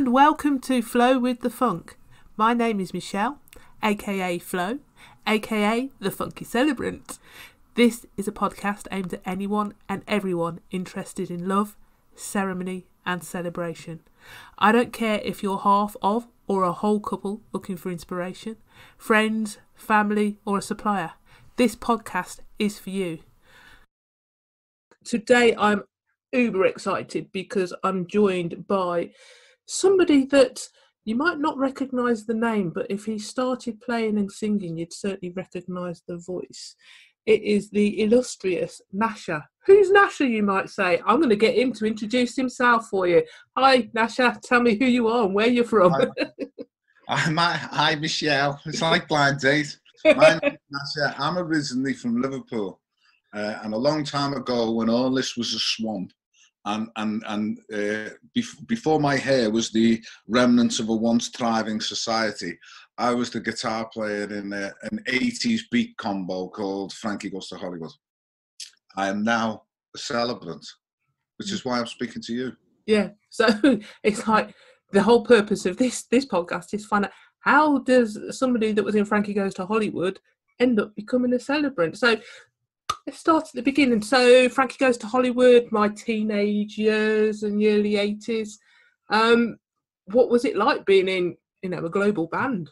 and welcome to Flow with the Funk. My name is Michelle, aka Flo, aka the Funky Celebrant. This is a podcast aimed at anyone and everyone interested in love, ceremony and celebration. I don't care if you're half of or a whole couple looking for inspiration, friends, family or a supplier. This podcast is for you. Today I'm uber excited because I'm joined by somebody that you might not recognise the name, but if he started playing and singing, you'd certainly recognise the voice. It is the illustrious Nasher. Who's Nasher, you might say? I'm going to get him to introduce himself for you. Hi, Nasher. Tell me who you are and where you're from. Hi, Michelle. It's like blind date. My name is Nasher. I'm originally from Liverpool. And a long time ago, when all this was a swamp, before my hair was the remnants of a once thriving society, I was the guitar player in an 80s beat combo called Frankie Goes to Hollywood. I am now a celebrant, which is why I'm speaking to you. Yeah, so it's like the whole purpose of this podcast is find out how does somebody that was in Frankie Goes to Hollywood end up becoming a celebrant. So let's start at the beginning. So Frankie Goes to Hollywood, my teenage years and early 80s. What was it like being in, a global band?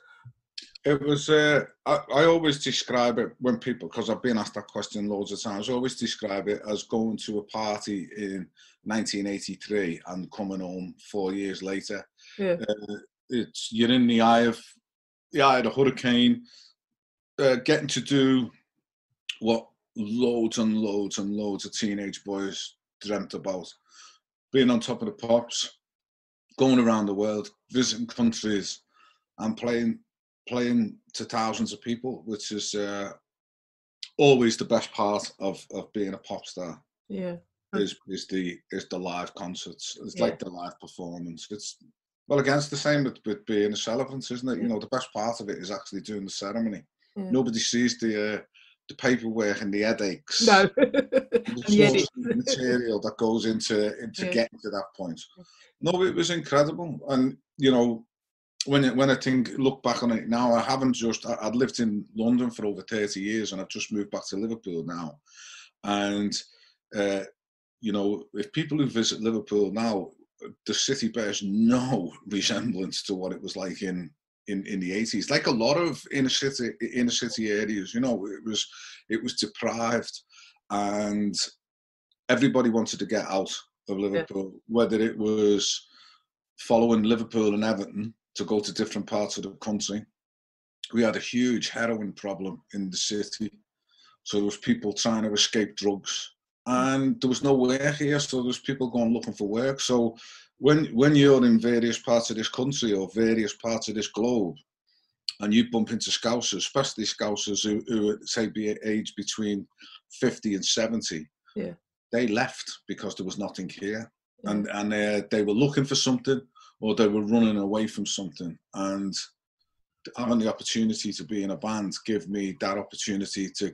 It was, I always describe it when people, because I've been asked that question loads of times, I always describe it as going to a party in 1983 and coming home 4 years later. Yeah. You're in the eye of a hurricane, getting to do what loads and loads and loads of teenage boys dreamt about. Being on top of the pops, going around the world, visiting countries and playing to thousands of people, which is always the best part of being a pop star. Yeah. Is the live concerts. It's like the live performance. It's against the same with being a celebrant, isn't it? The best part of it is actually doing the ceremony. Yeah. Nobody sees the paperwork and the headaches. No. The material that goes into getting to that point. No, it was incredible. And when I look back on it now, I'd lived in London for over 30 years and I've just moved back to Liverpool now. And if people who visit Liverpool now, the city bears no resemblance to what it was like in the 80s. Like a lot of inner city areas, it was deprived and everybody wanted to get out of Liverpool, whether it was following Liverpool and Everton to go to different parts of the country. We had a huge heroin problem in the city. So there was people trying to escape drugs and there was no work here. So there was people going looking for work. So when you're in various parts of this country or various parts of this globe and you bump into Scousers, especially Scousers who say be aged between 50 and 70, they left because there was nothing here. Yeah. And they were looking for something or they were running away from something. And having the opportunity to be in a band gave me that opportunity to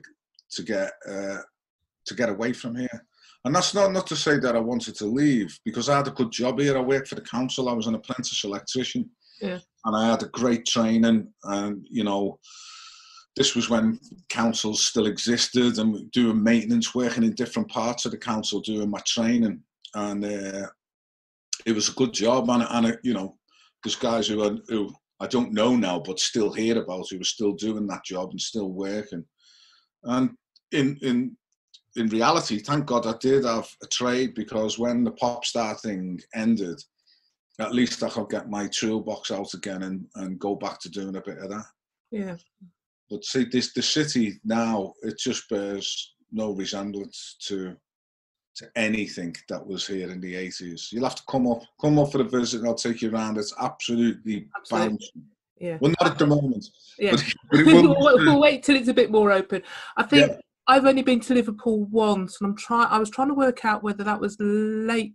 get away from here. And that's not to say that I wanted to leave, because I had a good job here. I worked for the council. I was an apprentice electrician. Yeah. And I had a great training. And, this was when councils still existed and doing maintenance, working in different parts of the council, doing my training. And it was a good job. And there's guys who I don't know now, but still hear about, who were still doing that job and still working. And in reality, thank God I did have a trade, because when the pop star thing ended, at least I could get my toolbox out again and go back to doing a bit of that. Yeah. But see, the city now, it just bears no resemblance to anything that was here in the 80s. You'll have to come up for a visit and I'll take you around. It's absolutely bouncing. Yeah. Well, not at the moment. Yeah. But we'll wait till it's a bit more open. I think I've only been to Liverpool once, and I was trying to work out whether that was late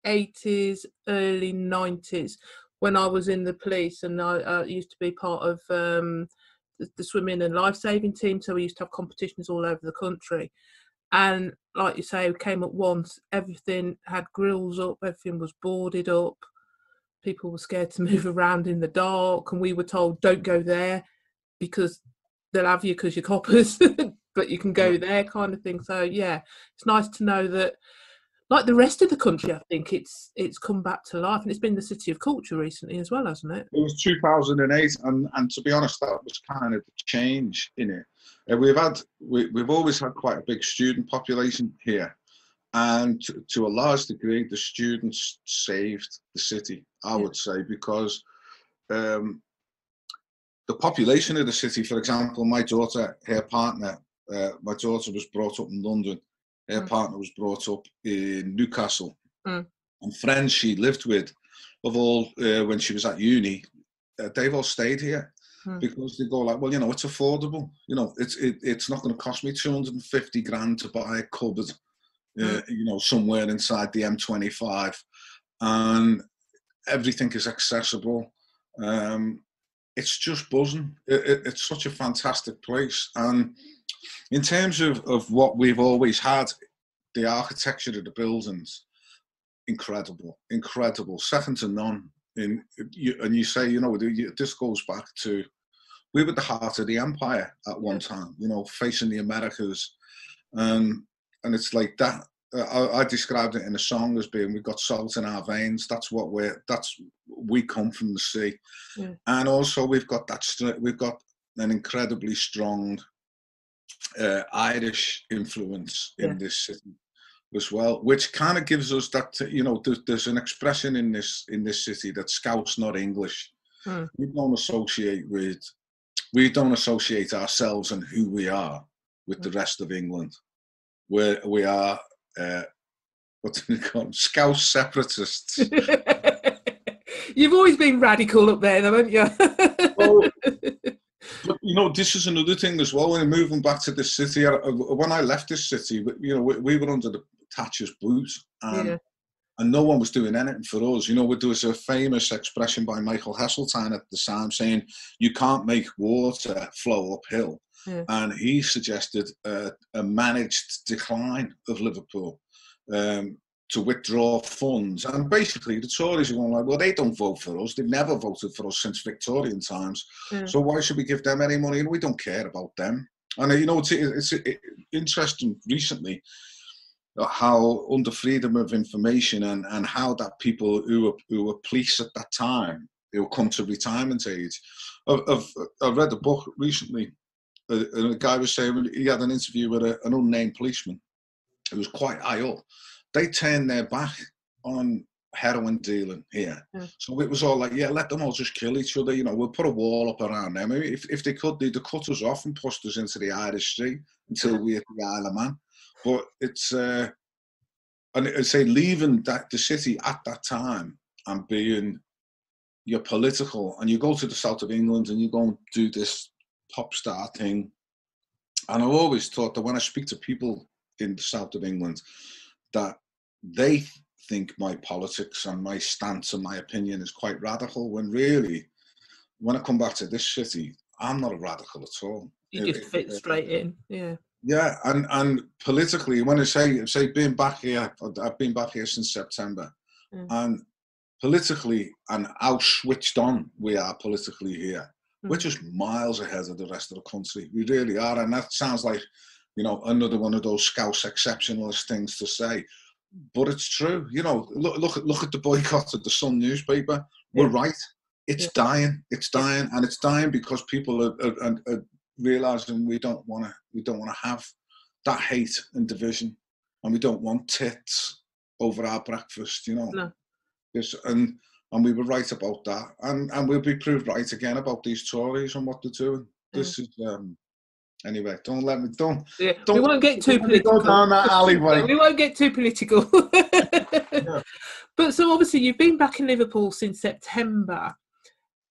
80s, early 90s, when I was in the police, and I used to be part of the swimming and life-saving team, so we used to have competitions all over the country. And like you say, we came at once, everything had grills up, everything was boarded up. people were scared to move around in the dark, and we were told don't go there because they'll have you because you're coppers, but you can go there, kind of thing. So yeah, it's nice to know that, like the rest of the country, I think it's come back to life, and it's been the city of culture recently as well, hasn't it? It was 2008, and to be honest, that was kind of the change in it. We've always had quite a big student population here, and to a large degree, the students saved the city, I would say, because the population of the city, for example, my daughter was brought up in London. Her partner was brought up in Newcastle. And friends she lived with, when she was at uni, they've all stayed here because they go like, well, it's affordable. It's not going to cost me 250 grand to buy a cupboard, somewhere inside the M25, and everything is accessible. It's just buzzing. It's such a fantastic place. And in terms of what we've always had, the architecture of the buildings, incredible, second to none. And you say, this goes back to, we were the heart of the empire at one time, facing the Americas. And it's like that. I described it in a song as being, we've got salt in our veins. We come from the sea. And also we've got an incredibly strong Irish influence in this city as well, which kind of gives us that, there's an expression in this city that Scout's not English. We don't associate ourselves and who we are with the rest of England. We are what do they call them? Scout separatists. You've always been radical up there, though, haven't you? But this is another thing as well. When moving back to this city, when I left this city, we were under the Thatcher's boot, and no one was doing anything for us. There was a famous expression by Michael Heseltine at the time saying, "You can't make water flow uphill," and he suggested a managed decline of Liverpool. To withdraw funds, and basically the Tories are going like, well, they don't vote for us. They've never voted for us since Victorian times. So why should we give them any money? And we don't care about them. And it's interesting recently how under freedom of information and how that people who were police at that time, who come to retirement age. I read a book recently. And a guy was saying he had an interview with an unnamed policeman. It was quite high up. They turned their back on heroin dealing here. So it was all like, let them all just kill each other. We'll put a wall up around them. I mean, if they could, they'd cut us off and pushed us into the Irish Sea until we hit the Isle of Man. But it's, and I'd say leaving the city at that time and being, you're political, and you go to the south of England and you go and do this pop star thing. And I've always thought that when I speak to people in the south of England, that they think my politics and my stance and my opinion is quite radical, when really, when I come back to this city, I'm not a radical at all. You just fit straight in, Yeah, and politically, when I say being back here, I've been back here since September, and politically, and how switched on we are politically here, we're just miles ahead of the rest of the country. We really are, and that sounds like, another one of those Scouse exceptionalist things to say, but it's true. Look at the boycott of the Sun newspaper. We're right. It's dying. It's dying, and it's dying because people are realizing we don't want to have that hate and division, and we don't want tits over our breakfast. No. Yes, and we were right about that, and we'll be proved right again about these Tories and what they're doing. This is. Anyway, don't. We won't get too political. Go down that alleyway. We won't get too political. But so obviously you've been back in Liverpool since September,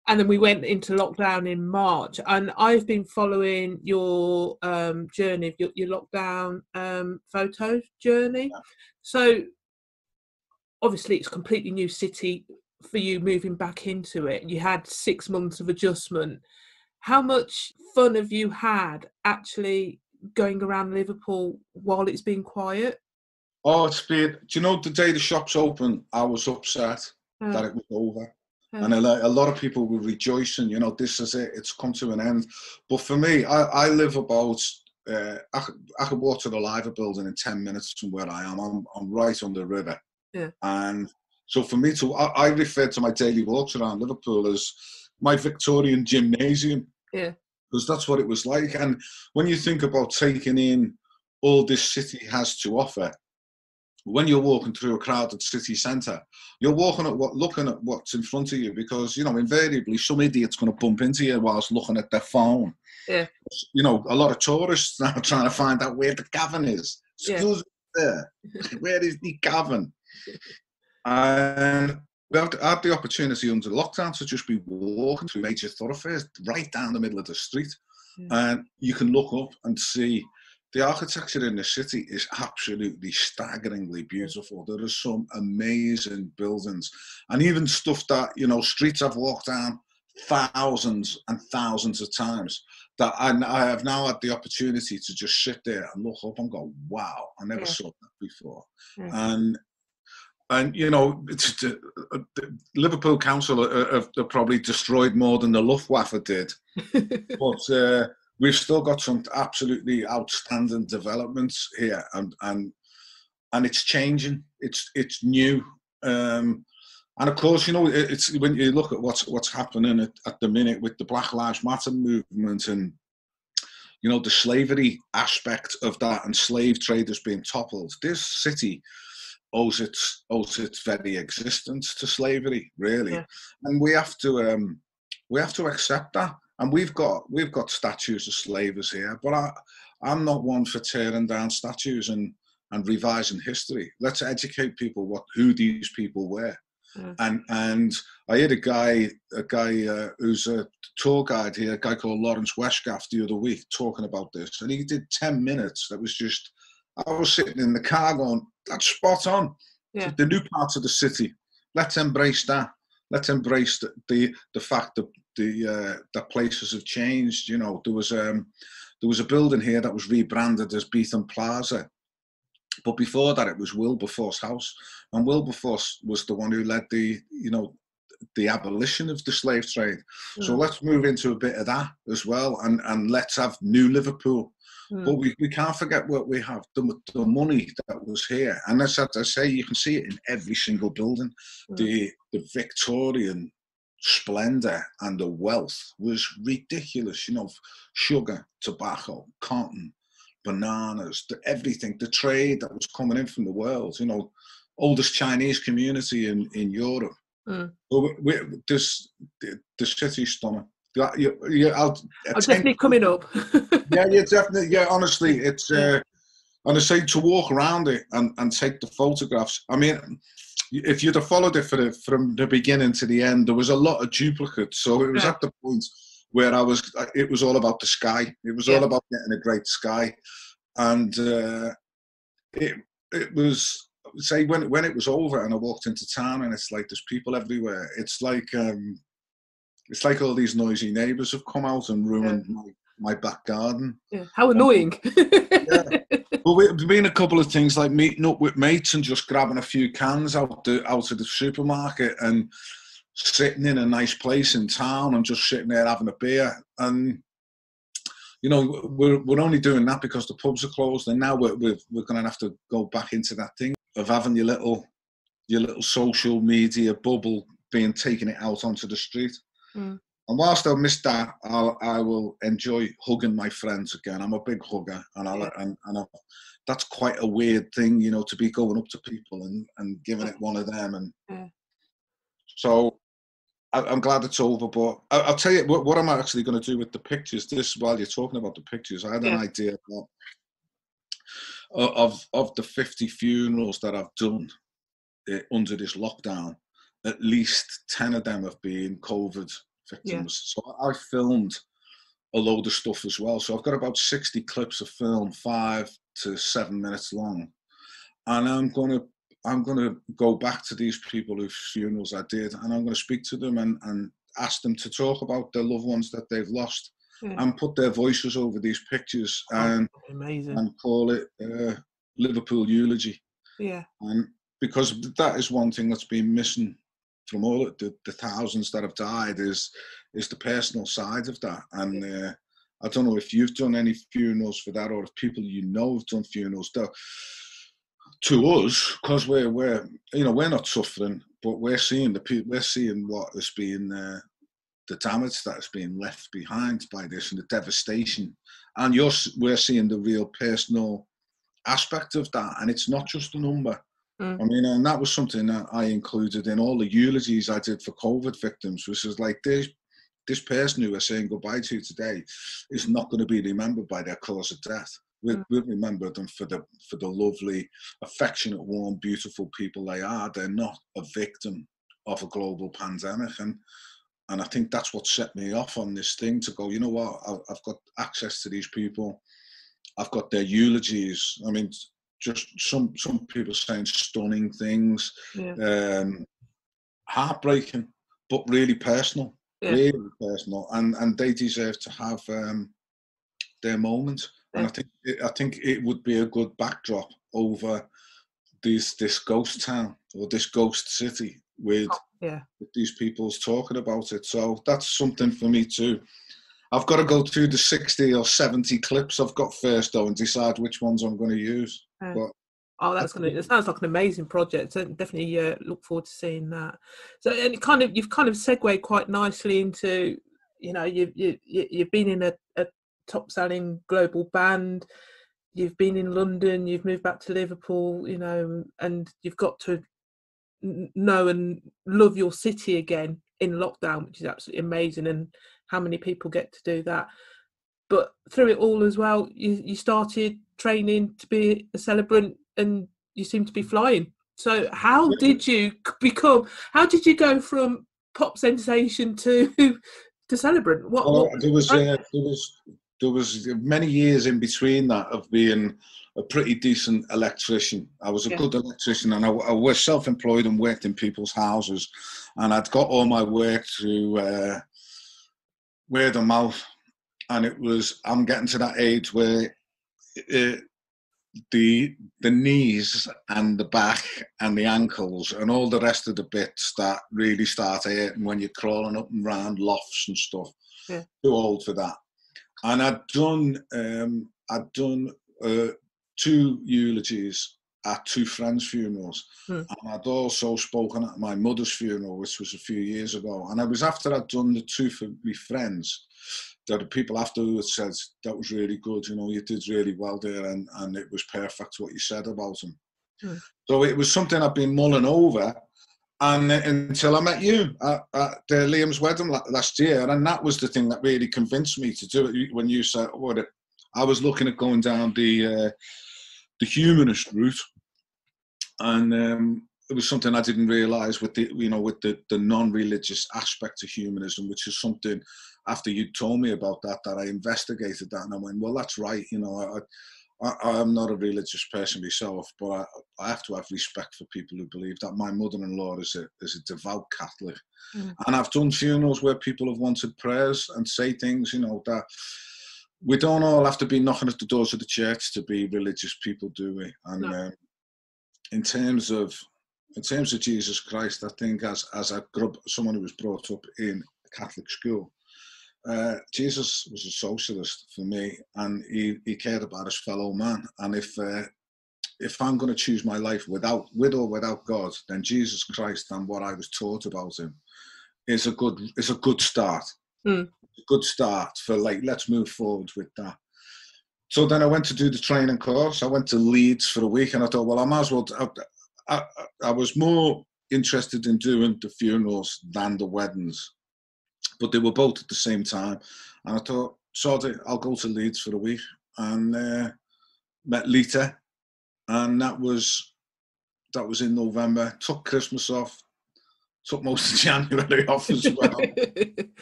and then we went into lockdown in March. And I've been following your journey, your lockdown photo journey. So obviously it's a completely new city for you moving back into it. You had 6 months of adjustment. How much fun have you had actually going around Liverpool while it's been quiet? Oh, it's been, the day the shops open, I was upset that it was over. And a lot of people were rejoicing, you know, this is it, it's come to an end. But for me, I live about, I could walk to the Liver building in 10 minutes from where I am. I'm right on the river. Yeah. And so for me I refer to my daily walks around Liverpool as my Victorian gymnasium. Yeah. Because that's what it was like. And when you think about taking in all this city has to offer, when you're walking through a crowded city centre, you're looking at what's in front of you, because, you know, invariably some idiot's going to bump into you whilst looking at their phone. Yeah. You know, a lot of tourists now trying to find out where the cavern is. Excuse me, there. Where is the cavern? And we had the opportunity under lockdown to just be walking through major thoroughfares right down the middle of the street. And you can look up and see the architecture in the city is absolutely staggeringly beautiful. There are some amazing buildings, and even stuff that, you know, streets I've walked down thousands and thousands of times, that I have now had the opportunity to just sit there and look up and go, wow, I never saw that before. And you know, the Liverpool Council have probably destroyed more than the Luftwaffe did, but we've still got some absolutely outstanding developments here, and it's changing. It's new, and of course, you know, it's when you look at what's happening at the minute with the Black Lives Matter movement, and you know, the slavery aspect of that, and slave traders being toppled. This city owes its very existence to slavery, really, and we have to accept that. And we've got statues of slavers here, but I'm not one for tearing down statues and revising history. Let's educate people who these people were. And I heard a guy who's a tour guide here, a guy called Lawrence Westgaff, the other week talking about this, and he did 10 minutes. That was just, I was sitting in the car going, that's spot on. Yeah. The new parts of the city, let's embrace that. Let's embrace the fact that the places have changed. You know, there was a building here that was rebranded as Beetham Plaza, but before that it was Wilberforce House, and Wilberforce was the one who led the abolition of the slave trade. So let's move into a bit of that as well, and let's have new Liverpool. But we can't forget what we have, the money that was here. And as I say, you can see it in every single building. The Victorian splendour and the wealth was ridiculous. You know, sugar, tobacco, cotton, bananas, everything, the trade that was coming in from the world, you know, oldest Chinese community in Europe. So the city's stunning. I'll definitely coming up. Yeah, definitely. Yeah, honestly, it's and I say to walk around it and take the photographs. I mean, if you'd have followed it from the beginning to the end, there was a lot of duplicates. So it was at the point where it was all about the sky. It was all about getting a great sky, and it was, say, when it was over and I walked into town and it's like there's people everywhere. It's like all these noisy neighbours have come out and ruined my back garden. Yeah. How annoying. Well, there's been a couple of things like meeting up with mates and just grabbing a few cans out of the supermarket and sitting in a nice place in town and just sitting there having a beer. And, you know, we're only doing that because the pubs are closed, and now we're going to have to go back into that thing of having your little social media bubble being taken out onto the street. And whilst I miss that, I will enjoy hugging my friends again. I'm a big hugger, and that's quite a weird thing, you know, to be going up to people and giving it one of them. And so I'm glad it's over. But I'll tell you what I'm actually going to do with the pictures. This, while you're talking about the pictures, I had an idea of the 50 funerals that I've done under this lockdown. At least 10 of them have been COVID victims. So I filmed a load of stuff as well. So I've got about 60 clips of film, 5 to 7 minutes long. And I'm gonna go back to these people whose funerals I did, and I'm gonna speak to them and ask them to talk about their loved ones that they've lost, and put their voices over these pictures, and call it Liverpool Eulogy. And because that is one thing that's been missing from all the thousands that have died is the personal side of that. And I don't know if you've done any funerals for that, or if people you know have done funerals. To us, because we're not suffering, but we're seeing what has been the damage that has been left behind by this and the devastation, and we're seeing the real personal aspect of that, and it's not just a number. I mean, and that was something that I included in all the eulogies I did for COVID victims, which is like this person who we're saying goodbye to today is not going to be remembered by their cause of death. We'll remember them for the lovely, affectionate, warm, beautiful people they are. They're not a victim of a global pandemic. And I think that's what set me off on this thing, to go, you know what, I've got access to these people. I've got their eulogies. I mean, just some people saying stunning things, heartbreaking, but really personal, really personal. And they deserve to have their moment. And I think it would be a good backdrop over this ghost town, or this ghost city, with these people's talking about it. So that's something for me too. I've got to go through the 60 or 70 clips I've got first, though, and decide which ones I'm going to use. But it sounds like an amazing project. So definitely look forward to seeing that. So, and you've kind of segued quite nicely into, you've been in a top-selling global band, you've been in London, you've moved back to Liverpool, and you've got to know and love your city again in lockdown, which is absolutely amazing, and how many people get to do that. But through it all as well, you started training to be a celebrant, and you seem to be flying. So how did you go from pop sensation to celebrant? There was many years in between that of being a pretty decent electrician. I was a good electrician, and I was self-employed and worked in people's houses, and I'd got all my work through word of mouth. And I'm getting to that age where the knees and the back and the ankles and all the rest of the bits that really start hurting when you're crawling up and round lofts and stuff. Too old for that. And I'd done 2 eulogies at 2 friends' funerals. And I'd also spoken at my mother's funeral, which was a few years ago. And it was after I'd done the 2 for my friends that the people afterwards said, that was really good, you did really well there, and it was perfect what you said about him. So it was something I've been mulling over, and until I met you at Liam's wedding last year, and that was the thing that really convinced me to do it. When you said, I was looking at going down the humanist route, and it was something I didn't realise with the non-religious aspect of humanism, which is something, after you told me about that I investigated that, and I went, well, that's right. I'm not a religious person myself, but I have to have respect for people who believe that. My mother-in-law is a devout Catholic, and I've done funerals where people have wanted prayers and say things, that we don't all have to be knocking at the doors of the church to be religious people, do we? And in terms of Jesus Christ, I think as someone who was brought up in a Catholic school, Jesus was a socialist for me, and he cared about his fellow man. And if I'm going to choose my life with or without God, then Jesus Christ and what I was taught about him is a good start. A good start for, like, let's move forward with that. So then I went to do the training course. I went to Leeds for a week, and I thought, well, I might as well. I was more interested in doing the funerals than the weddings, but they were both at the same time. And I thought, I'll go to Leeds for a week, and met Lita, and that was in November. Took Christmas off, took most of January off as well,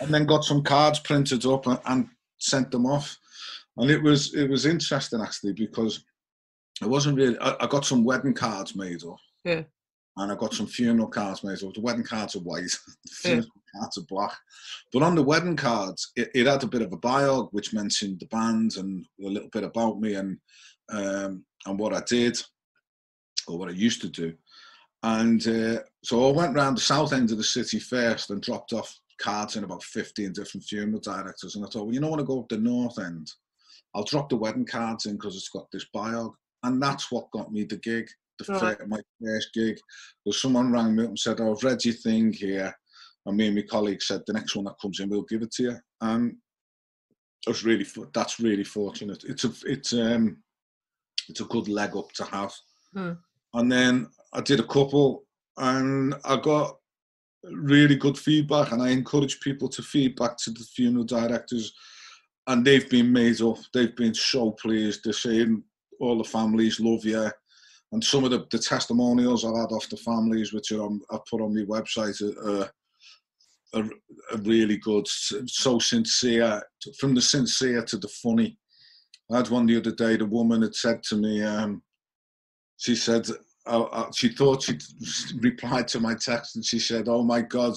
and then got some cards printed up and sent them off. And it was interesting, actually, because it wasn't really. I got some wedding cards made up, and I got some funeral cards made up. The wedding cards are white, the funeral cards are black. But on the wedding cards, it had a bit of a bio which mentioned the band and a little bit about me and what I did, or what I used to do. And so I went round the south end of the city first and dropped off cards in about 15 different funeral directors. And I thought, well, you know, when I go up the north end, I'll drop the wedding cards in because it's got this biog. And that's what got me the gig, my first gig. Because someone rang me up and said, oh, I've read your thing here. And me and my colleague said, the next one that comes in, we'll give it to you. And that's really fortunate. It's a good leg up to have. And then I did a couple and I got really good feedback, and I encourage people to feed back to the funeral directors, and they've been made up. They've been so pleased. They're saying all the families love you. And some of the testimonials I've had off the families, which I've put on my website, are really good. So sincere, from the sincere to the funny. I had one the other day, the woman had said to me, she said, she thought she'd replied to my text, and she said, oh my God,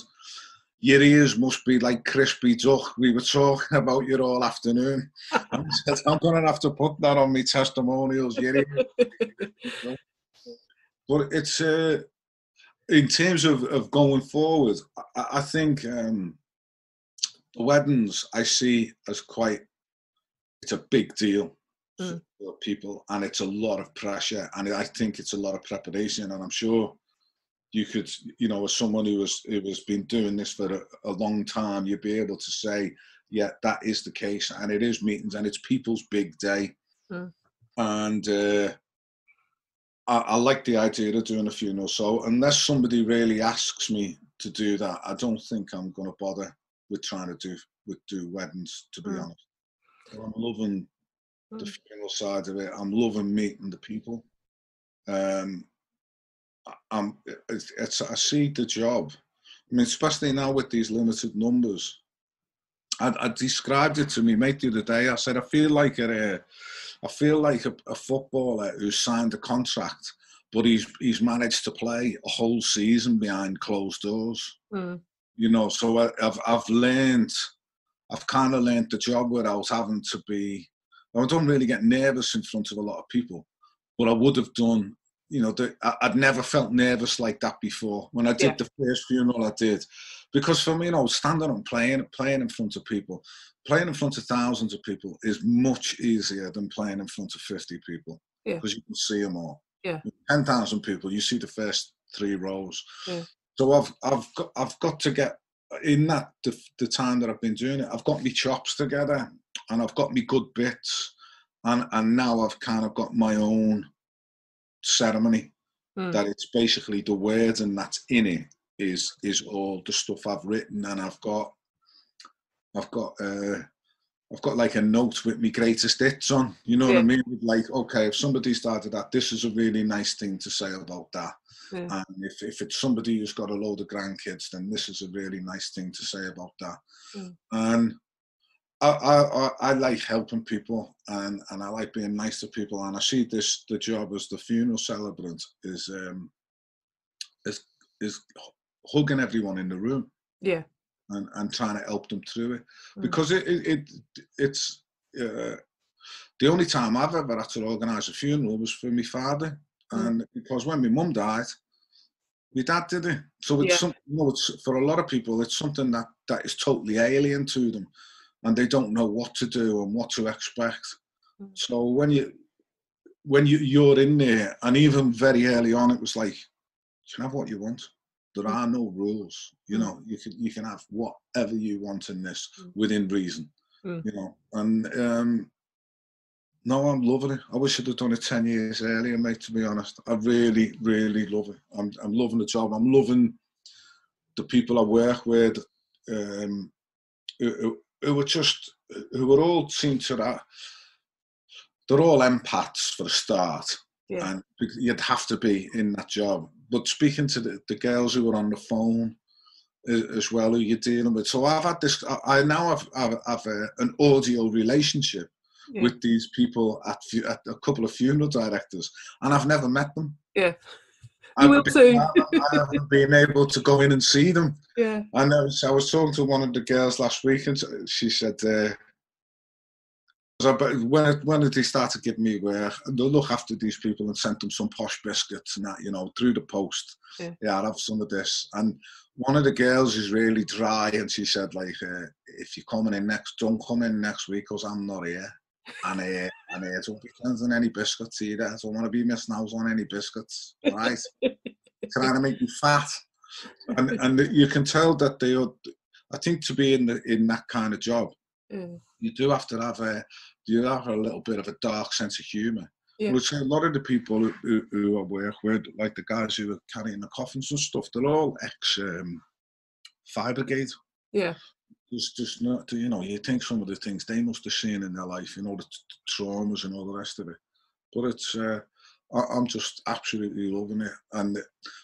your ears must be like crispy duck. We were talking about you all afternoon. And I said, I'm going to have to put that on my testimonials. Your ears. But it's, in terms of going forward, I think the weddings I see as it's a big deal for people, and it's a lot of pressure, and I think it's a lot of preparation, and I'm sure you could, you know, as someone who has been doing this for a long time, you'd be able to say, yeah, that is the case, and it is meetings, and it's people's big day. And I like the idea of doing a funeral, so unless somebody really asks me to do that, I don't think I'm going to bother with trying to do weddings, to be honest. So I'm loving the funeral side of it. I'm loving meeting the people. I see the job. I mean, especially now with these limited numbers. I described it to me mate the other day. I said, I feel like a footballer who's signed a contract, but he's managed to play a whole season behind closed doors. You know, so I've kind of learned the job without having to be. I don't really get nervous in front of a lot of people, but I would have done, you know, I'd never felt nervous like that before. When I did the first funeral I did, because for me, you know, standing and playing in front of people, playing in front of thousands of people is much easier than playing in front of 50 people, because you can see them all. 10,000 people, you see the first 3 rows. So I've got to get in that the time that I've been doing it. I've got my chops together, and I've got my good bits, and now I've kind of got my own ceremony that it's basically the words and that's in it is all the stuff I've written, and I've got like a note with my greatest hits on, you know what I mean? Like, okay, if somebody started that, this is a really nice thing to say about that. And if it's somebody who's got a load of grandkids, then this is a really nice thing to say about that. And I like helping people, and I like being nice to people, and I see the job as the funeral celebrant is hugging everyone in the room, and trying to help them through it, because it's the only time I've ever had to organise a funeral was for my father, and because when my mum died, my dad did it. So it's something, you know, it's, for a lot of people, it's something that is totally alien to them, and they don't know what to do and what to expect. So when you're in there, and even very early on, it was like, you can have what you want. There are no rules. You know, you can have whatever you want in this within reason. You know, and no, I'm loving it. I wish I'd have done it 10 years earlier, mate, to be honest. I really, really love it. I'm loving the job. I'm loving the people I work with, who are all seem to that. They're all empaths for a start. And you'd have to be in that job. But speaking to the girls who are on the phone as well, who you're dealing with. So I've had this, I now have an audio relationship with these people at a couple of funeral directors, and I've never met them. You will soon. I haven't been able to go in and see them. And I was talking to one of the girls last week, and she said, when they started giving me work, they'll look after these people and sent them some posh biscuits and that, you know, through the post. Yeah, I'll have some of this. And one of the girls is really dry, and she said, like, if you're coming in don't come in next week because I'm not here. And I don't be sending any biscuits either. I don't want to be missing out on any biscuits, right? Trying to make me fat. And you can tell that they are, I think, to be in that kind of job, you do have to have a little bit of a dark sense of humour. Yeah. But a lot of the people who I work with, like the guys who are carrying the coffins and stuff, they're all ex-fire brigade. Yeah. There's just not, you know, you think some of the things they must have seen in their life, you know, the traumas and all the rest of it. But it's, I'm just absolutely loving it. And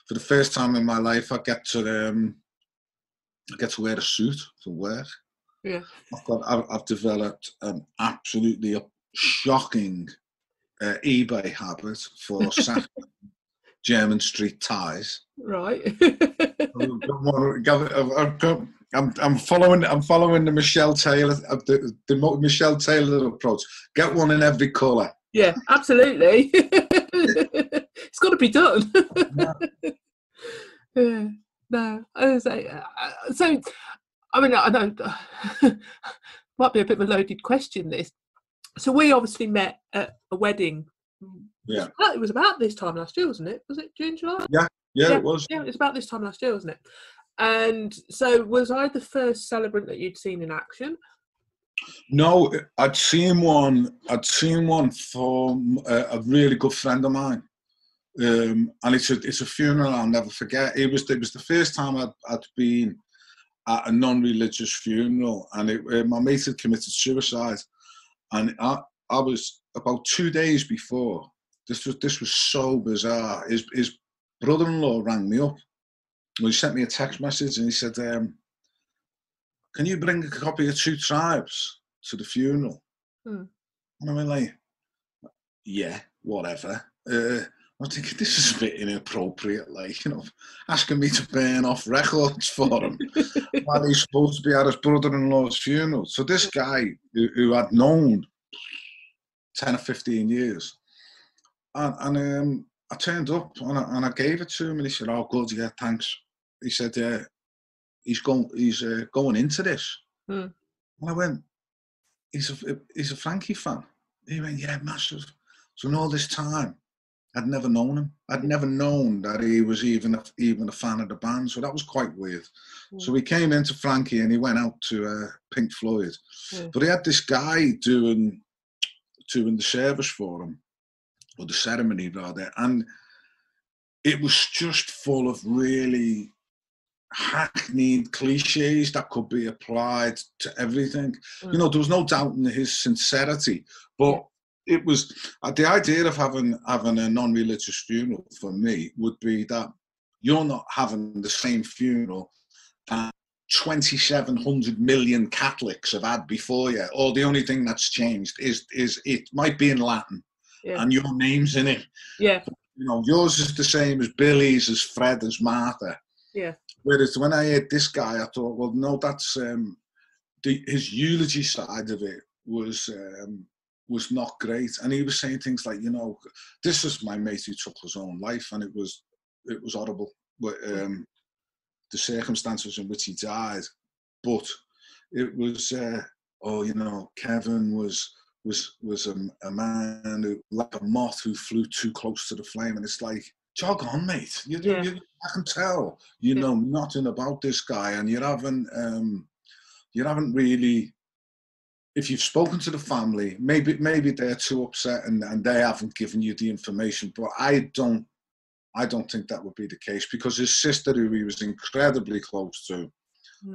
for the first time in my life, I get to wear a suit for work. Yeah. I've developed an absolutely shocking eBay habit for German street ties. Right. I'm following the Michelle Taylor the Michelle Taylor approach. Get one in every colour. Yeah, absolutely. It's got to be done. Yeah. No, I was like, so. I mean, I know might be a bit of a loaded question, this. So we obviously met at a wedding. Yeah. It was about this time last year, wasn't it? Was it June, July? Yeah, it was. Yeah, it was about this time last year, wasn't it? And so was I the first celebrant that you'd seen in action? No, I'd seen one from a really good friend of mine. And it's a funeral I'll never forget. It was the first time I'd been at a non-religious funeral, and my mate had committed suicide, and I was about 2 days before. This was so bizarre. His brother-in-law rang me up. Well, he sent me a text message, and he said, "Can you bring a copy of Two Tribes to the funeral?" And I went like, "Yeah, whatever." I'm thinking, this is a bit inappropriate, like, you know, asking me to burn off records for him while he's supposed to be at his brother-in-law's funeral. So this guy who I'd known 10 or 15 years, and I turned up and I gave it to him, and he said, "Oh, good, yeah, thanks." He said, he's going into this. And I went, he's a Frankie fan. He went, "Yeah, massive." So in all this time, I'd never known him. I'd never known that he was even a fan of the band. So that was quite weird. So he came into Frankie and he went out to Pink Floyd. But he had this guy doing the service for him, or the ceremony rather. And it was just full of really hackneyed cliches that could be applied to everything. You know, there was no doubt in his sincerity, but it was the idea of having a non-religious funeral for me would be that you're not having the same funeral that 2,700 million Catholics have had before you. Or the only thing that's changed is it might be in Latin and your name's in it. Yeah. You know, yours is the same as Billy's, as Fred, as Martha. Yeah. Whereas when I heard this guy, I thought, well, no, that's his eulogy side of it was not great, and he was saying things like, you know, this is my mate who took his own life, and it was horrible, but the circumstances in which he died. But it was, oh, you know, Kevin was a man who, like a moth who flew too close to the flame, and it's like, jog on, mate. I can tell you know nothing about this guy, and you haven't really. If you've spoken to the family, maybe they're too upset and they haven't given you the information. But I don't think that would be the case, because his sister, who he was incredibly close to,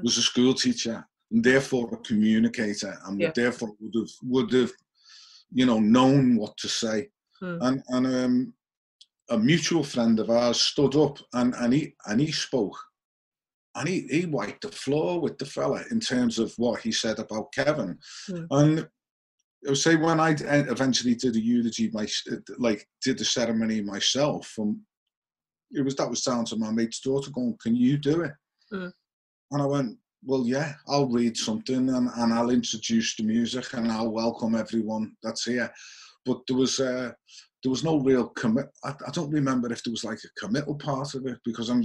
was a school teacher and therefore a communicator, and therefore would have you know, known what to say. And a mutual friend of ours stood up and he spoke. And he wiped the floor with the fella in terms of what he said about Kevin. And I would say when I eventually did a eulogy, did the ceremony myself, that was down to my mate's daughter going, "Can you do it?" And I went, well, yeah, I'll read something and I'll introduce the music and I'll welcome everyone that's here. But there was no real commit. I don't remember if there was like a committal part of it, because I'm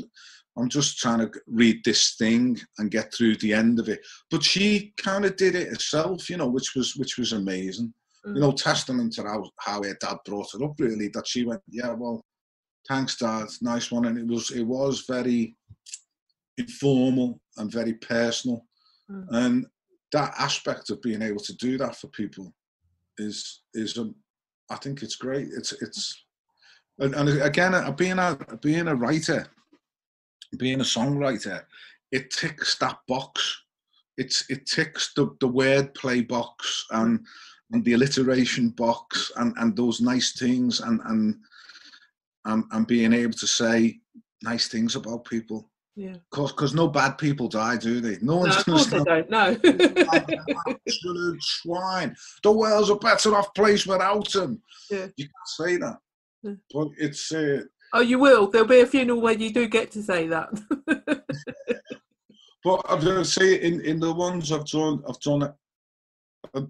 just trying to read this thing and get through the end of it. But she kind of did it herself, you know, which was amazing. You know, testament to how her dad brought it up, really, that she went, yeah, well, thanks, Dad, nice one. And it was very informal and very personal. And that aspect of being able to do that for people is I think it's great. And again, being a writer, being a songwriter, it ticks that box. It ticks the wordplay box and the alliteration box and those nice things and being able to say nice things about people. Yeah. Because no bad people die, do they? No one's of course they don't. No. Absolute swine. The world's a better off place without them. Yeah. You can't say that. Yeah. But it's. Oh, you will. There'll be a funeral where you do get to say that. But I'm going to say in the ones I've done it.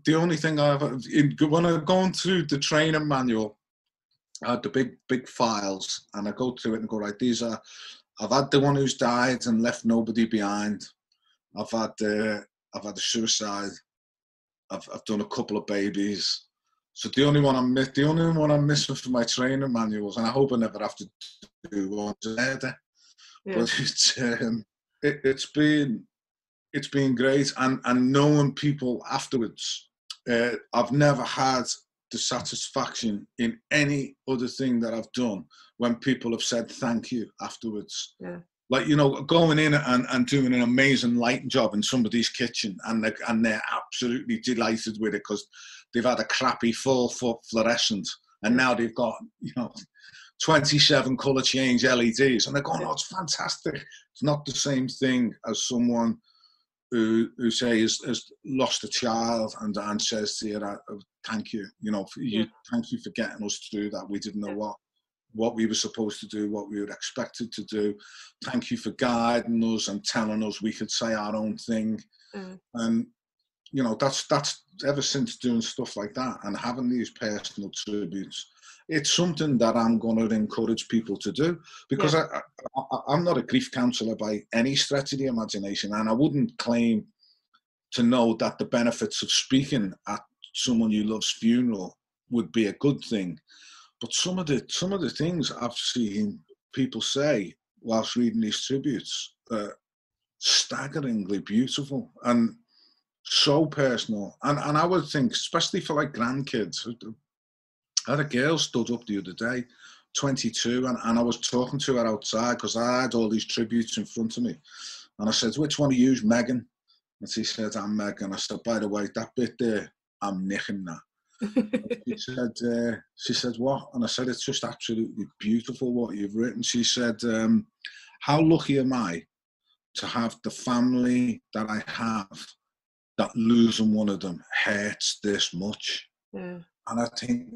The only thing when I'm going through the training manual, I had the big files, and I go through it and go, right, these are. I've had the one who's died and left nobody behind. I've had a suicide. I've done a couple of babies. So the only one I'm missing from my training manuals, and I hope I never have to do one, is murder. Yeah. But it's been great, and knowing people afterwards. I've never had the satisfaction in any other thing that I've done when people have said thank you afterwards. Yeah. Like, you know, going in and doing an amazing lighting job in somebody's kitchen and they're absolutely delighted with it because they've had a crappy 4-foot fluorescent and now they've got, you know, 27 colour change LEDs and they're going, oh, it's fantastic. It's not the same thing as someone who say has lost a child and says to you, thank you, you know, thank you for getting us through that. We didn't know what we were supposed to do, what we were expected to do. Thank you for guiding us and telling us we could say our own thing. And, you know, that's ever since doing stuff like that and having these personal tributes, it's something that I'm going to encourage people to do because I'm not a grief counsellor by any stretch of the imagination, and I wouldn't claim to know that the benefits of speaking at someone you love's funeral would be a good thing. But some of the things I've seen people say whilst reading these tributes are staggeringly beautiful and so personal. And I would think, especially for like grandkids, I had a girl stood up the other day, 22, and I was talking to her outside because I had all these tributes in front of me. And I said, which one of you is Megan? And she said, I'm Megan. I said, by the way, that bit there, I'm nicking that. She said, what? And I said, it's just absolutely beautiful what you've written. She said, how lucky am I to have the family that I have that losing one of them hurts this much? Yeah. And I think,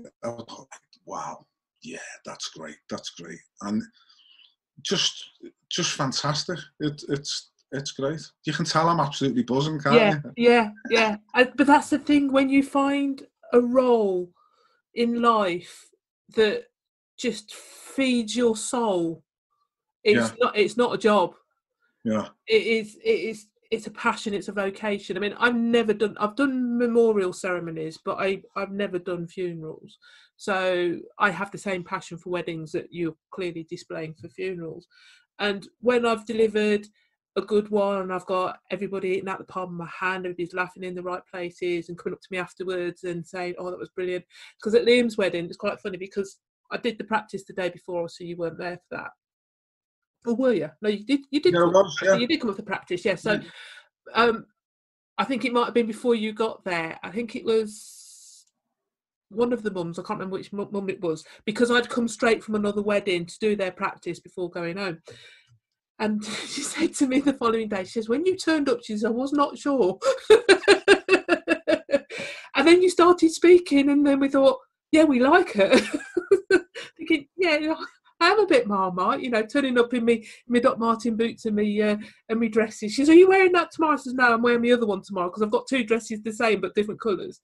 wow, yeah, that's great. That's great. And just fantastic. It's great. You can tell I'm absolutely buzzing, can't you? Yeah. But that's the thing, when you find a role in life that just feeds your soul, it's not a job. Yeah. It's a passion, it's a vocation. I mean, I've done memorial ceremonies, but I've never done funerals. So I have the same passion for weddings that you're clearly displaying for funerals. And when I've delivered a good one and I've got everybody eating out the palm of my hand, everybody's laughing in the right places and coming up to me afterwards and saying, oh, that was brilliant. Because at Liam's wedding, it's quite funny because I did the practice the day before, so you weren't there for that. Or were you? No, you did. You did. Yeah, you did come off the practice, yeah. So, I think it might have been before you got there. I think it was one of the mums. I can't remember which mum it was, because I'd come straight from another wedding to do their practice before going home. And she said to me the following day, she says, when you turned up, she says, I was not sure. And then you started speaking, and then we thought, yeah, we like her. Thinking, yeah. I am a bit Marmite, you know, turning up in me Doc Martin boots and me dresses. She says, "Are you wearing that tomorrow?" I says, "No, I'm wearing the other one tomorrow because I've got two dresses the same but different colours."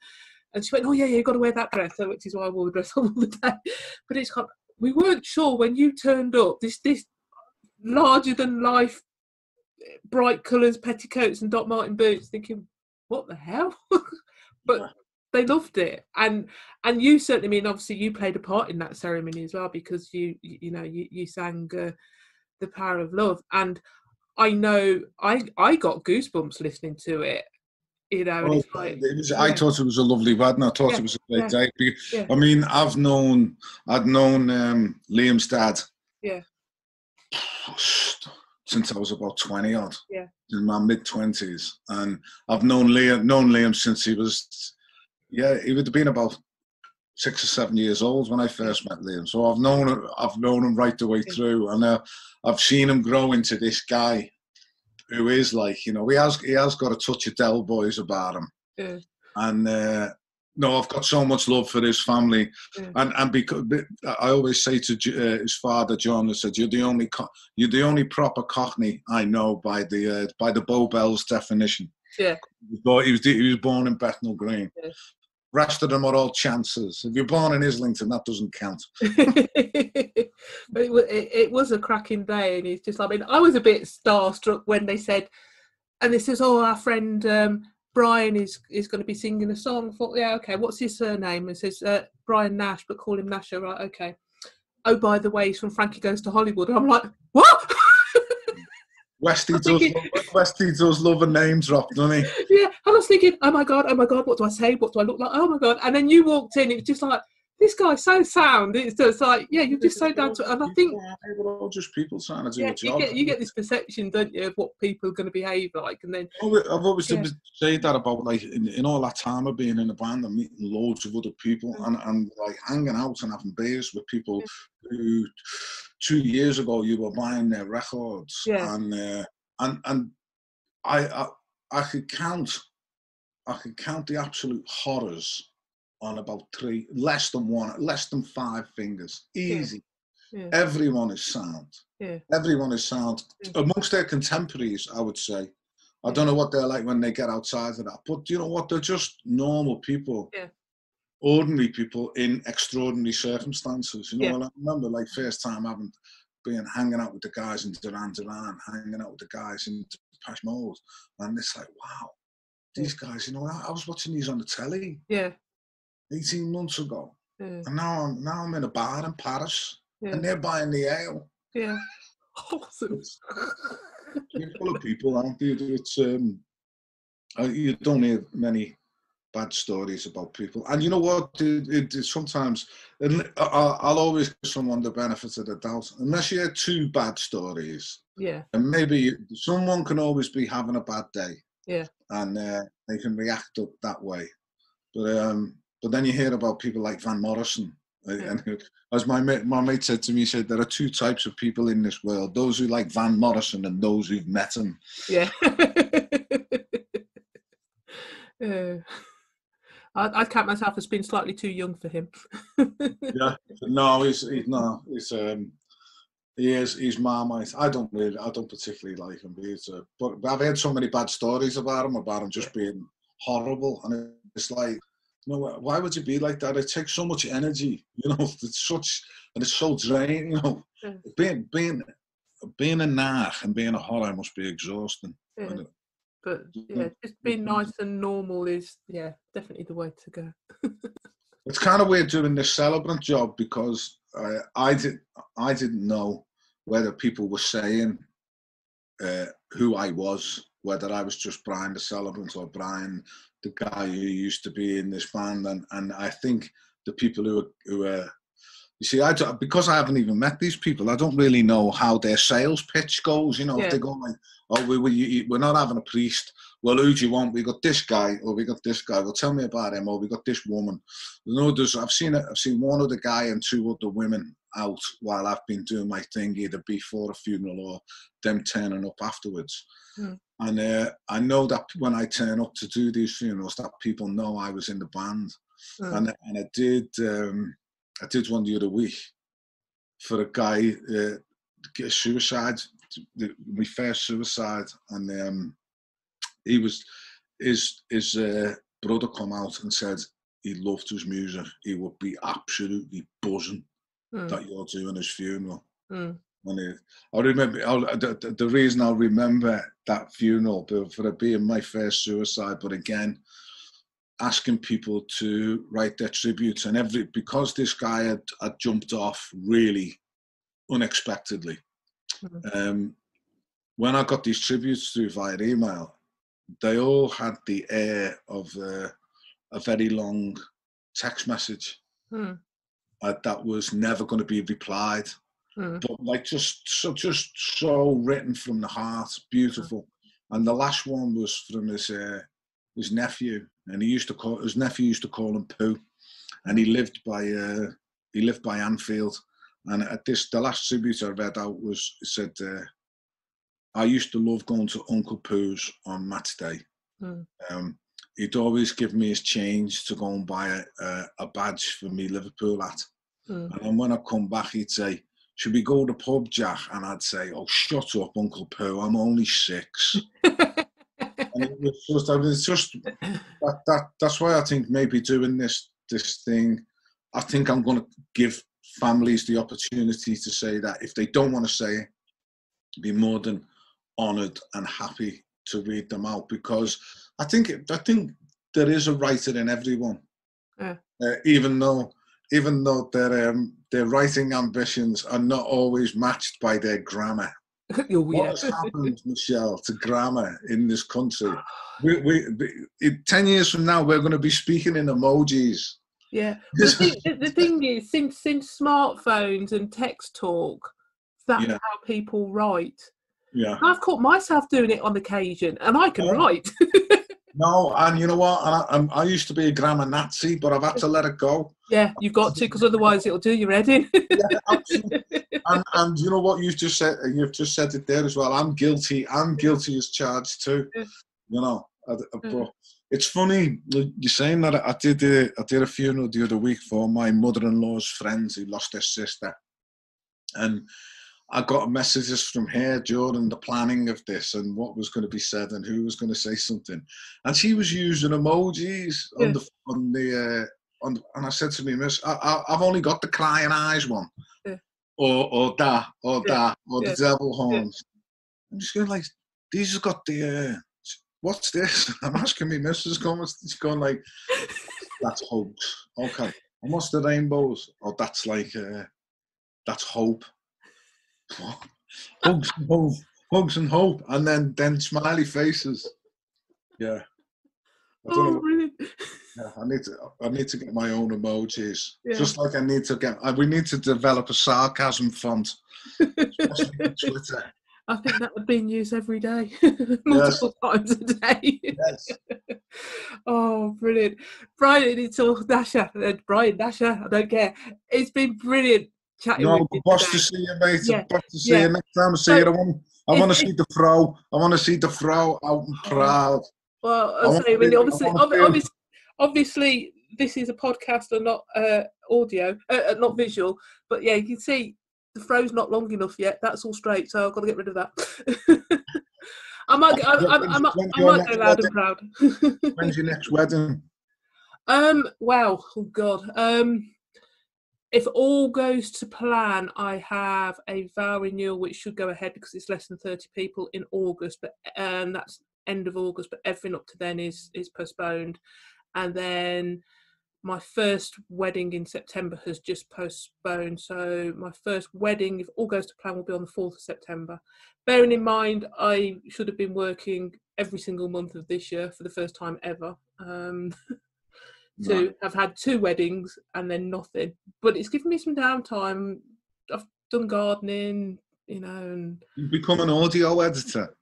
And she went, "Oh yeah, you've got to wear that dress," which is why I wore the dress all the day. But it's kind of, we weren't sure when you turned up. This larger than life, bright colours, petticoats, and Doc Martin boots, thinking, "What the hell?" But Yeah. they loved it, and you certainly, I mean, obviously you played a part in that ceremony as well because you sang "The Power of Love," and I know I got goosebumps listening to it, you know, and Well, it's like, I yeah, thought it was a lovely wedding. I thought yeah, it was a great yeah, day. yeah, I mean, I'd known Liam's dad yeah, since I was about 20 odd, yeah, in my mid-20s, and I've known Liam since he was, yeah, he would have been about 6 or 7 years old when I yeah, first met Liam. So I've known him right the way yeah, through, and I've seen him grow into this guy who is like, you know, he has got a touch of Del Boys about him, yeah, and no, I've got so much love for his family, yeah. and because I always say to his father John, I said, you're the only proper Cockney I know by the Bow Bells definition. Yeah. He was born in Bethnal Green. Yeah. Rest of them are all chances. If you're born in Islington, that doesn't count. But it was a cracking day, and it's just, I mean, I was a bit starstruck when they said, and they says, "Oh, our friend Brian is going to be singing a song." I thought, yeah, okay, what's his surname? It says Brian Nash, but call him Nasher, right? Okay. Oh, by the way, he's from Frankie Goes to Hollywood. I'm like, what? Westy I'm thinking, does love a name drop, doesn't he? yeah, I was thinking, oh my god, what do I say? What do I look like? Oh my god! And then you walked in, it was just like, this guy's so sound. It's just like, yeah, you're just so down to it. And I think, They're all just people trying to do yeah, a job. you get this perception, don't you, of what people are going to behave like, and then I've always yeah, said that about, like, in all that time of being in a band and meeting loads of other people, and like hanging out and having beers with people who 2 years ago you were buying their records, yeah, and I I could count the absolute horrors on about less than 5 fingers, yeah, easy. yeah, Everyone is sound. yeah, Everyone is sound. yeah, Amongst their contemporaries, I would say. I yeah, don't know what they're like when they get outside of that, but you know what? They're just normal people, yeah, ordinary people in extraordinary circumstances. You yeah, know, I remember, like, first time having been hanging out with the guys in Duran Duran, hanging out with the guys in Depeche Mode, and it's like, wow, yeah, these guys. You know, I was watching these on the telly yeah, 18 months ago, yeah, and now I'm in a bar in Paris, yeah, and they're buying the ale. yeah. Awesome. It's You're full of people, aren't you? You don't hear many bad stories about people. And you know what? Sometimes, and I'll always give someone the benefit of the doubt. Unless you hear two bad stories, Yeah, and maybe someone can always be having a bad day, yeah, and they can react up that way. But then you hear about people like Van Morrison. yeah, And as my mate said to me, he said, there are two types of people in this world: those who like Van Morrison and those who've met him. yeah. Yeah. I'd count myself as being slightly too young for him. Yeah, no, he's Marmite. I don't particularly like him. But I've heard so many bad stories about him Yeah, just being horrible, and it's like, you know, why would you be like that? It takes so much energy, you know. It's so draining, you know. yeah, Being a narc and being a horror must be exhausting. yeah. And But yeah, just being nice and normal is, yeah, definitely the way to go. it's kind of weird doing this celebrant job because I didn't know whether people were saying who I was, whether I was just Brian the celebrant or Brian the guy who used to be in this band, and I think the people who are you see, because I haven't even met these people, I don't really know how their sales pitch goes. You know, if Yeah, they go like, "Oh, we're not having a priest. Well, who do you want? We got this guy, or we got this guy. Well, tell me about him, or we got this woman." You know, I've seen one other guy and two other women out while I've been doing my thing, either before a funeral or them turning up afterwards. mm, And I know that when I turn up to do these funerals, that people know I was in the band, mm, and I did. I did one the other week, for a guy get a suicide, my first suicide, and he was his brother come out and said he loved his music. He would be absolutely buzzing that you're doing his funeral. And I remember the reason I remember that funeral for it being my first suicide, but again, asking people to write their tributes, and because this guy had jumped off really unexpectedly. When I got these tributes through via email, they all had the air of a very long text message that was never going to be replied, but like just so written from the heart, beautiful. And the last one was from his nephew, and his nephew used to call him Pooh, and he lived by Anfield. And the last tribute I read out it said, I used to love going to Uncle Pooh's on match day. He'd always give me his change to go and buy a badge for me Liverpool hat. And then when I come back, he'd say, should we go to the pub, Jack? And I'd say, oh, shut up, Uncle Pooh, I'm only 6. And it's just that's why I think maybe doing this thing, I think I'm going to give families the opportunity to say that if they don't want to say it, be more than honoured and happy to read them out, because I think there is a writer in everyone, even though their writing ambitions are not always matched by their grammar. What has happened, Michelle, to grammar in this country? We 10 years from now, we're going to be speaking in emojis. Yeah. The thing is, since smartphones and text talk, that's how people write. Yeah. And I've caught myself doing it on occasion, and I can write. No, and you know what? I used to be a grammar Nazi, but I've had to let it go. Yeah, you've got to, because otherwise it'll do your head in. Yeah, absolutely. And you know what you've just said? You've just said it there as well. I'm guilty. I'm guilty as charged too. Yeah. You know, but it's funny you're saying that. I did a funeral the other week for my mother-in-law's friends who lost their sister, and I got messages from her during the planning of this and what was going to be said and who was going to say something, and she was using emojis and I said to me, Miss, I've only got the crying eyes one, or the devil horns. I'm just going like, these have got the what's this? I'm asking me, Mrs. Gomez. She's going like, that's hopes. Okay, and what's the rainbows? Oh, that's like that's hope. Hugs and hope, and then smiley faces. Yeah, I don't know. Brilliant. Yeah, I need to get my own emojis. Just like we need to develop a sarcasm font, especially on Twitter. I think that would be in use every day, multiple times a day. Yes. Oh, brilliant, Brian! It's all Nasher. Brian Nasher. I don't care. It's been brilliant. No, boss to see you, mate. Yeah. Boss to see you next time. I see you. I want to see the throw. I want to see the throw out and proud. Well, obviously, this is a podcast and not audio, not visual. But yeah, you can see the throw's not long enough yet. That's all straight, so I've got to get rid of that. I might go loud and proud. When's your next wedding? Wow. Oh God. If all goes to plan, I have a vow renewal which should go ahead because it's less than 30 people in August, but that's end of August. But everything up to then is postponed, and then my first wedding in September has just postponed. So my first wedding, if all goes to plan, will be on the 4th of September. Bearing in mind, I should have been working every single month of this year for the first time ever. To have had 2 weddings and then nothing, but it's given me some downtime. I've done gardening, and you've become an audio editor.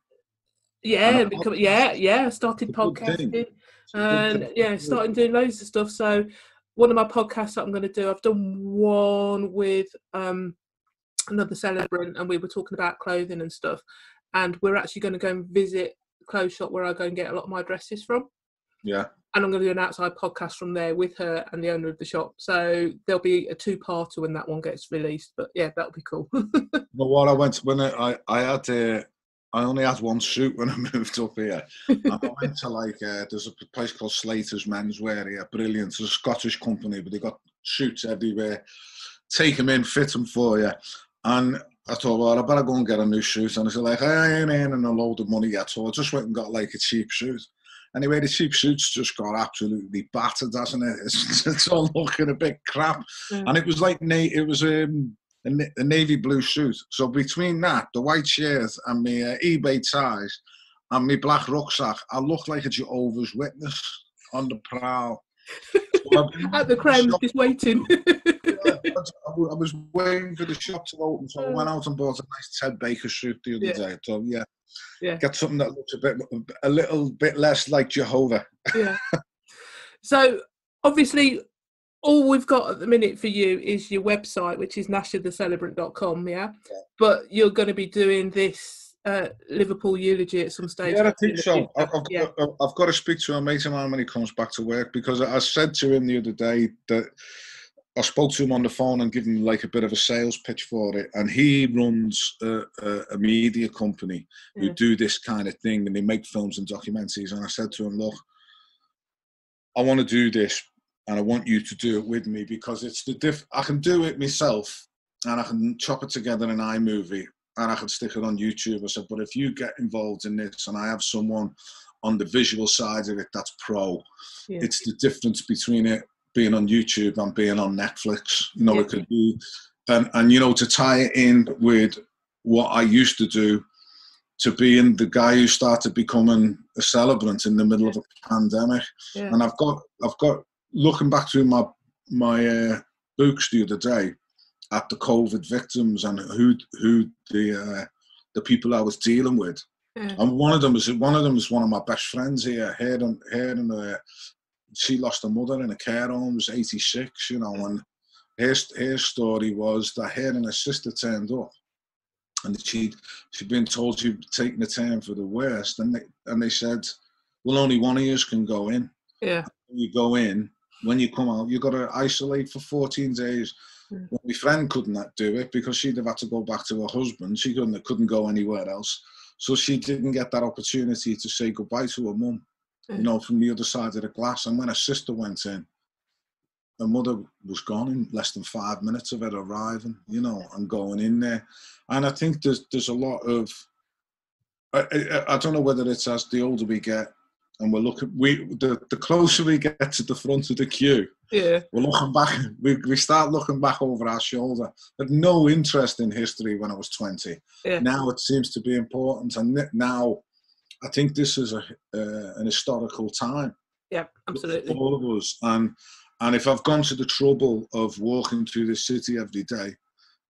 Yeah, I started podcasting, and starting doing loads of stuff. So one of my podcasts that I'm going to do, I've done one with another celebrant, and we were talking about clothing and stuff. And we're actually going to go and visit a clothes shop where I go and get a lot of my dresses from. Yeah. And I'm going to do an outside podcast from there with her and the owner of the shop. So there'll be a 2-parter when that one gets released. But yeah, that'll be cool. But what I went when I had I only had one shoot when I moved up here. And I went to like there's a place called Slater's Menswear here, brilliant. It's a Scottish company, but they got shoots everywhere. Take them in, fit them for you. And I thought, well, I better go and get a new shoot. And I said, like, I ain't earning a load of money yet, so I just went and got like a cheap suit. Anyway, the cheap suits just got absolutely battered, hasn't it? It's all looking a bit crap. Yeah. And it was like, it was a navy blue suit. So between that, the white shirt and my eBay ties and my black rucksack, I looked like a Jehovah's Witness on the prowl. So At the crown, just waiting. I was waiting for the shop to open, so I went out and bought a nice Ted Baker suit the other day. So yeah, get something that looks a little bit less like Jehovah. Yeah. So obviously, all we've got at the minute for you is your website, which is nasherthecelebrant.com. Yeah, but you're going to be doing this Liverpool eulogy at some stage. Yeah, I think so. I've got to speak to a mate of mine when he comes back to work, because I said to him the other day that I spoke to him on the phone and given him like a bit of a sales pitch for it, and he runs a media company who do this kind of thing, and they make films and documentaries. And I said to him, look, I want to do this, and I want you to do it with me, because it's I can do it myself, and I can chop it together in iMovie, and I can stick it on YouTube. I said, but if you get involved in this, and I have someone on the visual side of it that's pro, it's the difference between it being on YouTube and being on Netflix. You know, it could be, and you know, to tie it in with what I used to do, to being the guy who started becoming a celebrant in the middle of a pandemic. And I've got looking back through my books the other day at the COVID victims and who the people I was dealing with. And one of them is one of my best friends here. She lost her mother in a care home, was 86, you know, and her story was that her and her sister turned up, and she'd been told she'd taken a turn for the worst, and they said, well, only one of you can go in. Yeah. When you go in, when you come out, you've got to isolate for 14 days. Well, my friend couldn't do it because she'd have had to go back to her husband. She couldn't go anywhere else. So she didn't get that opportunity to say goodbye to her mum. You know, from the other side of the glass. And when her sister went in, her mother was gone in less than 5 minutes of her arriving, you know, and going in there. And I think there's a lot of, I don't know whether it's as the older we get, and the closer we get to the front of the queue, we're looking back, we start looking back over our shoulder. I had no interest in history when I was 20. Now it seems to be important, and now I think this is an historical time. Yeah, absolutely. For all of us. And if I've gone to the trouble of walking through the city every day,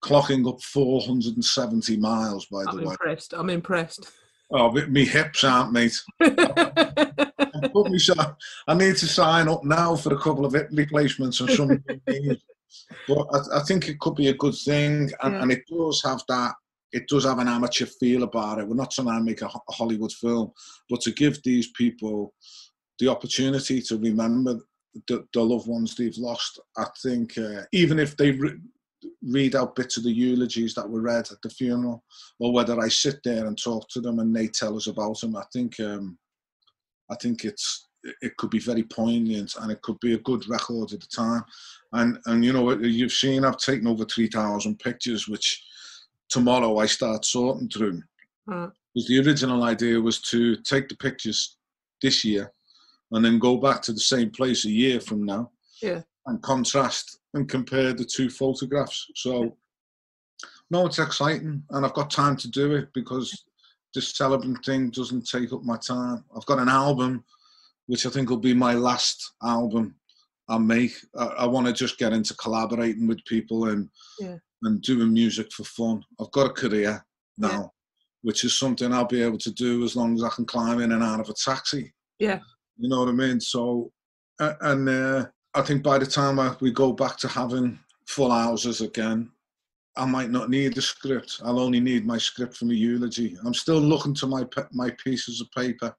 clocking up 470 miles, by the way. I'm impressed. Oh, my hips aren't, mate. I need to sign up now for a couple of hip replacements and some. But I think it could be a good thing. And it does have that. It does have an amateur feel about it. We're not trying to make a Hollywood film, but to give these people the opportunity to remember the loved ones they've lost. I think even if they read out bits of the eulogies that were read at the funeral, or whether I sit there and talk to them and they tell us about them, I think it could be very poignant, and it could be a good record at the time. And you know, you've seen I've taken over 3,000 pictures, which tomorrow I start sorting through. Because the original idea was to take the pictures this year and then go back to the same place a year from now and contrast and compare the two photographs. So, no, it's exciting, and I've got time to do it because this celebrant thing doesn't take up my time. I've got an album, which I think will be my last album I make. I want to just get into collaborating with people and doing music for fun. I've got a career now, which is something I'll be able to do as long as I can climb in and out of a taxi. Yeah. You know what I mean? So, I think by the time we go back to having full houses again, I might not need a script. I'll only need my script from a eulogy. I'm still looking to my pieces of paper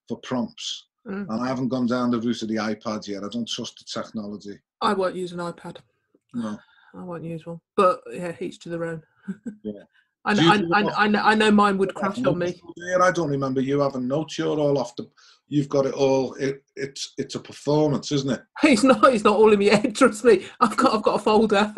for prompts. And I haven't gone down the route of the iPad yet. I don't trust the technology. I won't use an iPad. No. I won't use one. But yeah, each to their own. Yeah. I know mine would crash on me. I don't remember you having notes. You're all off the. You've got it all. It's a performance, isn't it? It's not all in my head. Trust me. I've got a folder.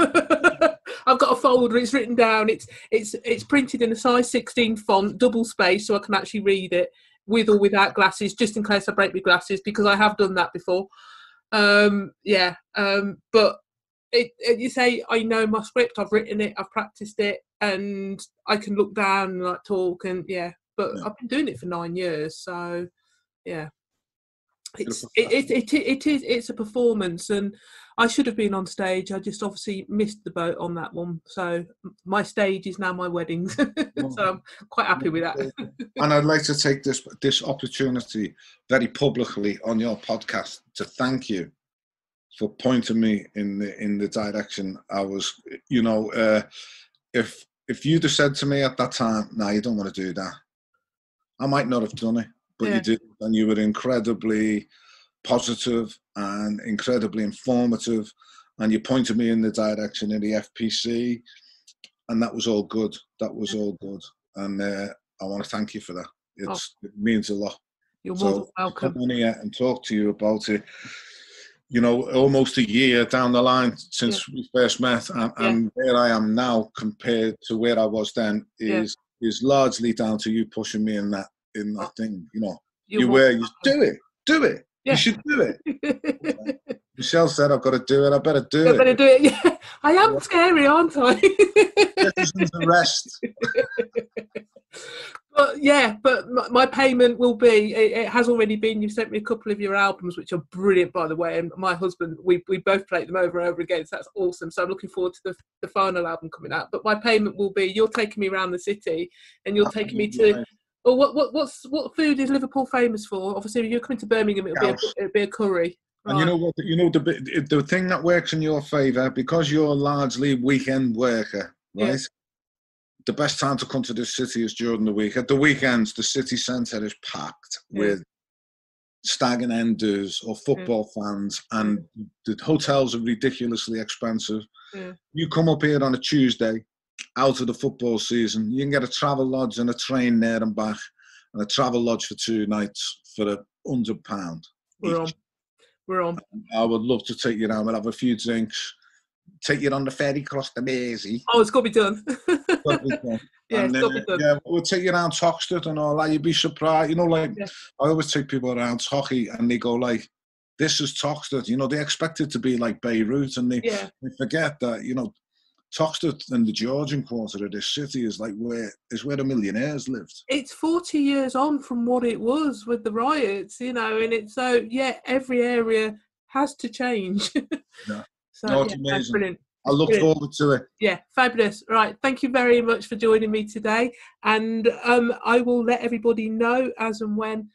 I've got a folder. It's written down. It's printed in a size 16 font, double space, so I can actually read it with or without glasses, just in case I break my glasses, because I have done that before. But you say I know my script. I've written it. I've practiced it, and I can look down and like talk and But I've been doing it for 9 years, so yeah. It's a performance, and I should have been on stage. I just obviously missed the boat on that one. So my stage is now my weddings. So I'm quite happy with that. And I'd like to take this opportunity very publicly on your podcast to thank you for pointing me in the direction I was. If you'd have said to me at that time, "No, you don't want to do that," I might not have done it. But you did, and you were incredibly positive and incredibly informative, and you pointed me in the direction of the FPC, and that was all good. That was all good, and I want to thank you for that. It means a lot. You're more than welcome. Come on here and talk to you about it. Almost a year down the line since we first met, and where I am now compared to where I was then is largely down to you pushing me in that thing. You do it. Yeah. You should do it. Michelle said, "I've got to do it. I better do it." Better do it. Yeah, I am scary, aren't I? Citizens arrest. But my payment will be. It has already been. You've sent me a couple of your albums, which are brilliant, by the way. And my husband, we both played them over and over again. So that's awesome. So I'm looking forward to the final album coming out. But my payment will be. You're taking me around the city, and you're taking me to. Right. Well, what food is Liverpool famous for? Obviously, if you're coming to Birmingham, it'll be a curry. Right. And you know what? The thing that works in your favour, because you're largely weekend worker, right? Yeah. The best time to come to this city is during the week. At the weekends, the city centre is packed with stag and end do's or football fans, and the hotels are ridiculously expensive. Yeah. You come up here on a Tuesday, out of the football season, you can get a travel lodge and a train there and back, and a travel lodge for 2 nights for £100. We're on. I would love to take you down and have a few drinks, take you on the ferry across the Mersey. Oh, it's got to be done. It's got to be done. Yeah, it's got to be done. Yeah, we'll take you around Toxteth and all that. You'd be surprised. I always take people around Tocky and they go like, "This is Toxteth." They expect it to be like Beirut, and they forget that, Toxteth and the Georgian quarter of this city is where the millionaires lived. It's 40 years on from what it was with the riots, and it's every area has to change. Yeah. So it's amazing. That's brilliant. I look forward to it. Yeah, fabulous. Right, thank you very much for joining me today, and I will let everybody know as and when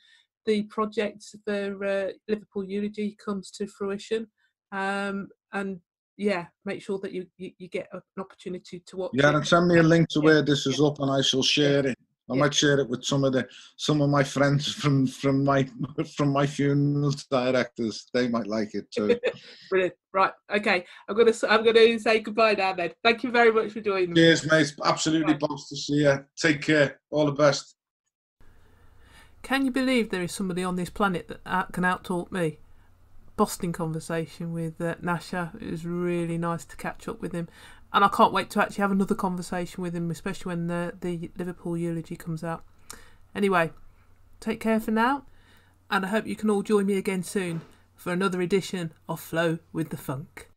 the project for Liverpool Eulogy comes to fruition, and make sure that you get an opportunity to watch. Yeah, and send me a link to where this is up, and I shall share it. I might share it with some of my friends from my funeral directors. They might like it too. Brilliant. Right. Okay. I'm gonna say goodbye now then. Thank you very much for joining me. Cheers, mate. Absolutely boss to see you. Take care. All the best. Can you believe there is somebody on this planet that can outtalk me? Boston conversation with Nasher. It was really nice to catch up with him, and I can't wait to actually have another conversation with him, especially when the Liverpool Eulogy comes out. Anyway, take care for now, and I hope you can all join me again soon for another edition of Flow with the Funk.